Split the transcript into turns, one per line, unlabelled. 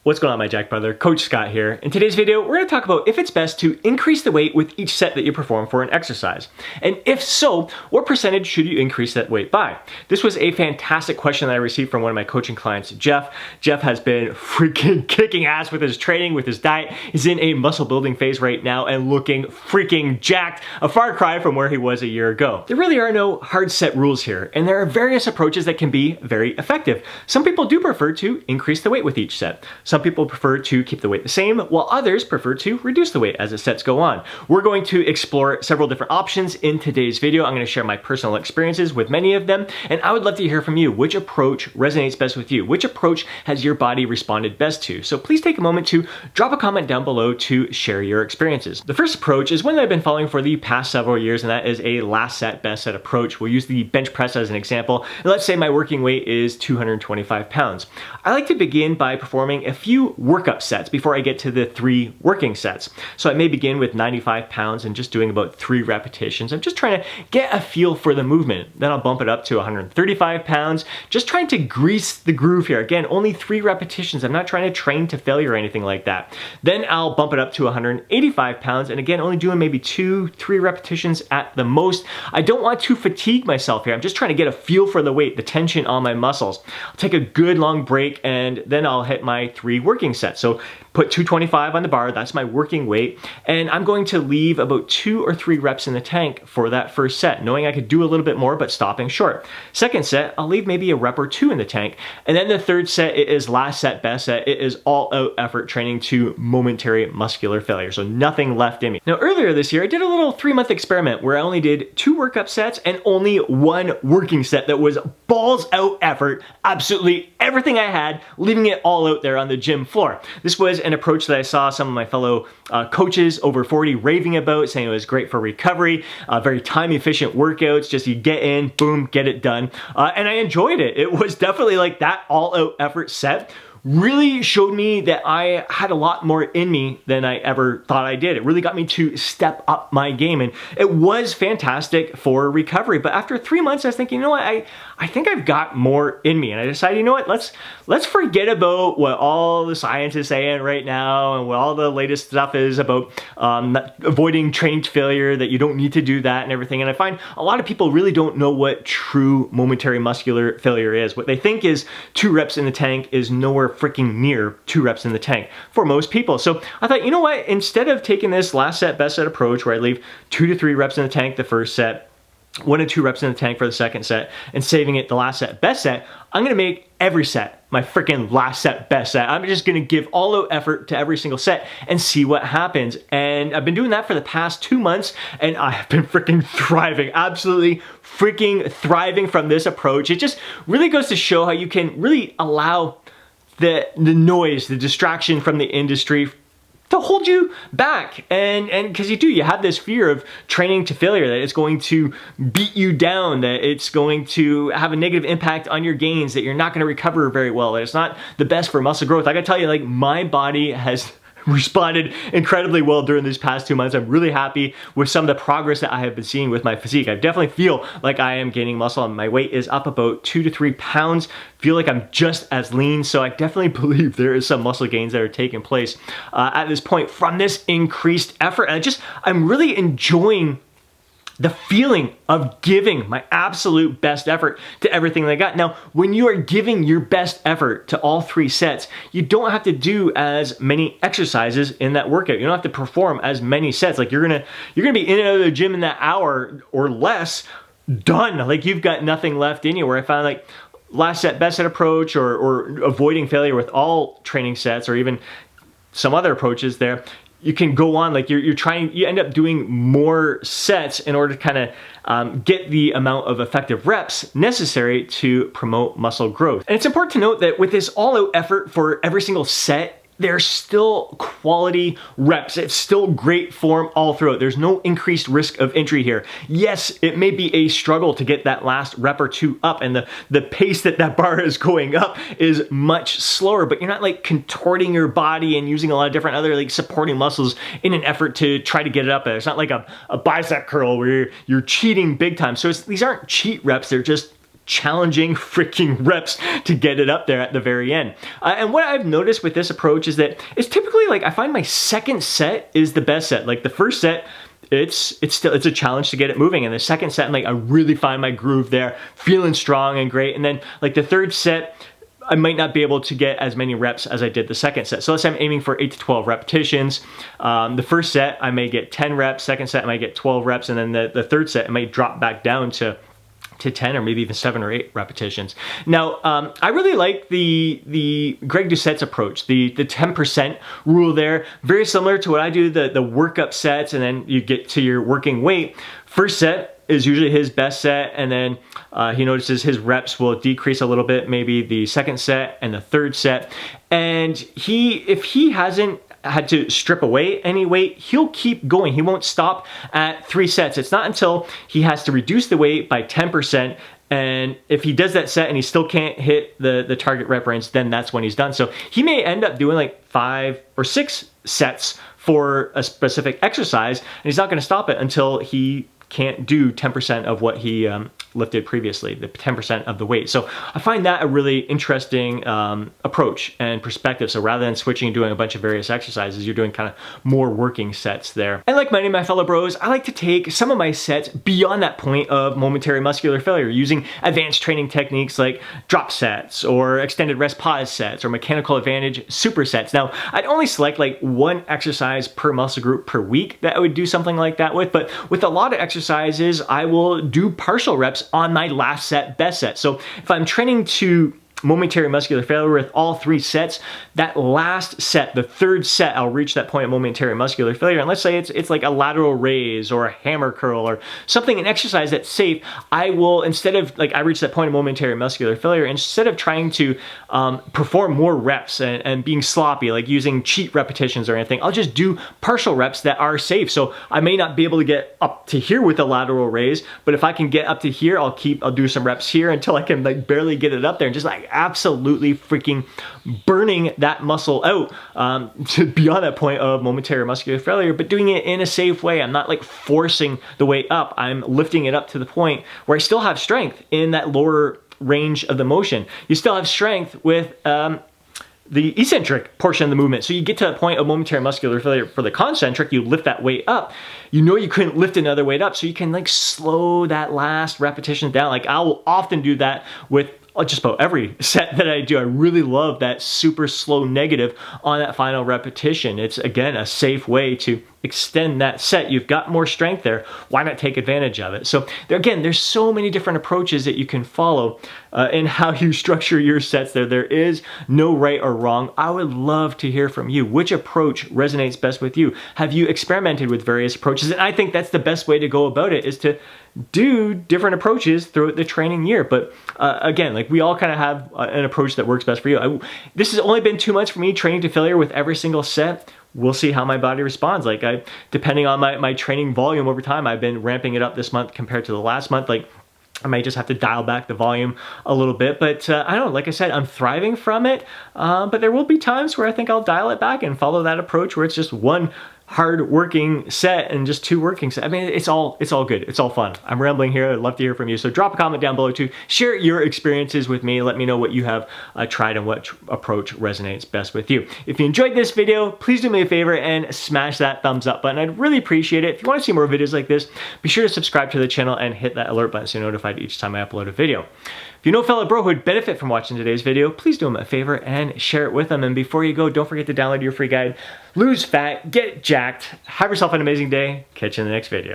What's going on, my Jack brother? Coach Scott here. In today's video, we're going to talk about if it's best to increase the weight with each set that you perform for an exercise. And if so, what percentage should you increase that weight by? This was a fantastic question that I received from one of my coaching clients, Jeff. Jeff has been freaking kicking ass with his training, with his diet. He's in a muscle building phase right now and looking freaking jacked, a far cry from where he was a year ago. There really are no hard set rules here, and there are various approaches that can be very effective. Some people do prefer to increase the weight with each set. Some people prefer to keep the weight the same, while others prefer to reduce the weight as the sets go on. We're going to explore several different options in today's video. I'm going to share my personal experiences with many of them, and I would love to hear from you. Which approach resonates best with you? Which approach has your body responded best to? So please take a moment to drop a comment down below to share your experiences. The first approach is one that I've been following for the past several years, and that is a last set, best set approach. We'll use the bench press as an example. And let's say my working weight is 225 pounds. I like to begin by performing a few workup sets before I get to the 3 working sets. So I may begin with 95 pounds and just doing about 3 repetitions. I'm just trying to get a feel for the movement. Then I'll bump it up to 135 pounds, just trying to grease the groove here. Again, only 3 repetitions. I'm not trying to train to failure or anything like that. Then I'll bump it up to 185 pounds, and again, only doing maybe 2-3 repetitions at the most. I don't want to fatigue myself here. I'm just trying to get a feel for the weight, the tension on my muscles. I'll take a good long break, and then I'll hit my 3 working sets. So put 225 on the bar, that's my working weight, and I'm going to leave about 2 or 3 reps in the tank for that first set, knowing I could do a little bit more but stopping short. Second set, I'll leave maybe a rep or 2 in the tank, and then the third set, it is last set, best set. It is all out effort training to momentary muscular failure, so nothing left in me. Now earlier this year, I did a little 3-month experiment where I only did 2 workup sets and only 1 working set that was balls out effort, absolutely everything I had, leaving it all out there on the gym floor. This was an approach that I saw some of my fellow coaches over 40 raving about, saying it was great for recovery, very time efficient workouts, just you get in, boom, get it done. And I enjoyed it. It was definitely like that all out effort set really showed me that I had a lot more in me than I ever thought I did. It really got me to step up my game, and it was fantastic for recovery. But after 3 months, I was thinking, you know what, I think I've got more in me, and I decided, you know what, let's forget about what all the science is saying right now and what all the latest stuff is about avoiding training failure, that you don't need to do that and everything. And I find a lot of people really don't know what true momentary muscular failure is. What they think is 2 reps in the tank is nowhere freaking near 2 reps in the tank for most people. So I thought, you know what, instead of taking this last set, best set approach where I leave 2 to 3 reps in the tank the first set, 1 to 2 reps in the tank for the second set, and saving it the last set, best set, I'm gonna make every set my freaking last set, best set. I'm just gonna give all out effort to every single set and see what happens. And I've been doing that for the past 2 months, and I have been freaking thriving, absolutely freaking thriving from this approach. It just really goes to show how you can really allow the noise, the distraction from the industry to hold you back. And because you have this fear of training to failure, that it's going to beat you down, that it's going to have a negative impact on your gains, that you're not going to recover very well, that it's not the best for muscle growth. I gotta tell you, like, my body has responded incredibly well during these past 2 months. I'm really happy with some of the progress that I have been seeing with my physique. I definitely feel like I am gaining muscle, and my weight is up about 2 to 3 pounds. Feel like I'm just as lean, so I definitely believe there is some muscle gains that are taking place at this point from this increased effort. And I'm really enjoying the feeling of giving my absolute best effort to everything that I got. Now, when you are giving your best effort to all 3 sets, you don't have to do as many exercises in that workout. You don't have to perform as many sets. Like, you're gonna be in and out of the gym in that hour or less, done. Like, you've got nothing left in you. Where I found, like, last set, best set approach, or avoiding failure with all training sets, or even some other approaches there, you can go on, like, you end up doing more sets in order to kind of get the amount of effective reps necessary to promote muscle growth. And it's important to note that with this all-out effort for every single set, there's still quality reps. It's still great form all throughout. There's no increased risk of injury here. Yes, it may be a struggle to get that last rep or 2 up, and the pace that bar is going up is much slower, but you're not like contorting your body and using a lot of different other like supporting muscles in an effort to try to get it up there. It's not like a bicep curl where you're cheating big time. So these aren't cheat reps. They're just challenging freaking reps to get it up there at the very end. And what I've noticed with this approach is that it's typically like I find my second set is the best set. Like the first set, it's a challenge to get it moving, and the second set, like I really find my groove there, feeling strong and great. And then like the third set, I might not be able to get as many reps as I did the second set. So let's say I'm aiming for 8 to 12 repetitions. The first set, I may get 10 reps. Second set, I might get 12 reps. And then the third set, it might drop back down to 10 or maybe even 7 or 8 repetitions. Now, I really like the Greg Doucette's approach, the 10% rule there. Very similar to what I do, the workup sets, and then you get to your working weight. First set is usually his best set, and then he notices his reps will decrease a little bit, maybe the second set and the third set. And if he hasn't had to strip away any weight, he'll keep going. He won't stop at 3 sets. It's not until he has to reduce the weight by 10%, and if he does that set and he still can't hit the target rep range, then that's when he's done. So he may end up doing like 5 or 6 sets for a specific exercise, and he's not going to stop it until he can't do 10% of what he lifted previously, the 10% of the weight. So I find that a really interesting approach and perspective. So rather than switching and doing a bunch of various exercises, you're doing kind of more working sets there. And like many of my fellow bros, I like to take some of my sets beyond that point of momentary muscular failure using advanced training techniques like drop sets or extended rest pause sets or mechanical advantage supersets. Now, I'd only select like 1 exercise per muscle group per week that I would do something like that with, but with a lot of exercises, I will do partial reps on my last set, best set. So if I'm training to momentary muscular failure with all 3 sets, that last set, the third set, I'll reach that point of momentary muscular failure. And let's say it's like a lateral raise or a hammer curl or something, an exercise that's safe. I will, instead of like I reach that point of momentary muscular failure, instead of trying to perform more reps and being sloppy, like using cheat repetitions or anything, I'll just do partial reps that are safe. So I may not be able to get up to here with a lateral raise, but if I can get up to here, I'll do some reps here until I can like barely get it up there and just like absolutely freaking burning that muscle out to beyond that point of momentary muscular failure, but doing it in a safe way. I'm not like forcing the weight up. I'm lifting it up to the point where I still have strength in that lower range of the motion. You still have strength with the eccentric portion of the movement. So you get to a point of momentary muscular failure for the concentric, you lift that weight up. You know you couldn't lift another weight up, so you can like slow that last repetition down. Like I will often do that with just about every set that I do. I really love that super slow negative on that final repetition. It's again a safe way to extend that set. You've got more strength there. Why not take advantage of it? So again, there's so many different approaches that you can follow in how you structure your sets there. There is no right or wrong. I would love to hear from you. Which approach resonates best with you? Have you experimented with various approaches? And I think that's the best way to go about it, is to do different approaches throughout the training year. But again, like we all kind of have an approach that works best for you. This has only been 2 months for me training to failure with every single set. We'll see how my body responds. Like depending on my training volume over time, I've been ramping it up this month compared to the last month. Like I might just have to dial back the volume a little bit, but I don't know, like I said, I'm thriving from it, but there will be times where I think I'll dial it back and follow that approach where it's just 1 hard working set and just 2 working sets. I mean, it's all good. It's all fun. I'm rambling here. I'd love to hear from you. So drop a comment down below too. Share your experiences with me. Let me know what you have tried and what approach resonates best with you. If you enjoyed this video, please do me a favor and smash that thumbs up button. I'd really appreciate it. If you want to see more videos like this, be sure to subscribe to the channel and hit that alert button so you're notified each time I upload a video. If you know a fellow bro who would benefit from watching today's video, please do him a favor and share it with them. And before you go, don't forget to download your free guide, Lose Fat, Get Jacked. Have yourself an amazing day. Catch you in the next video.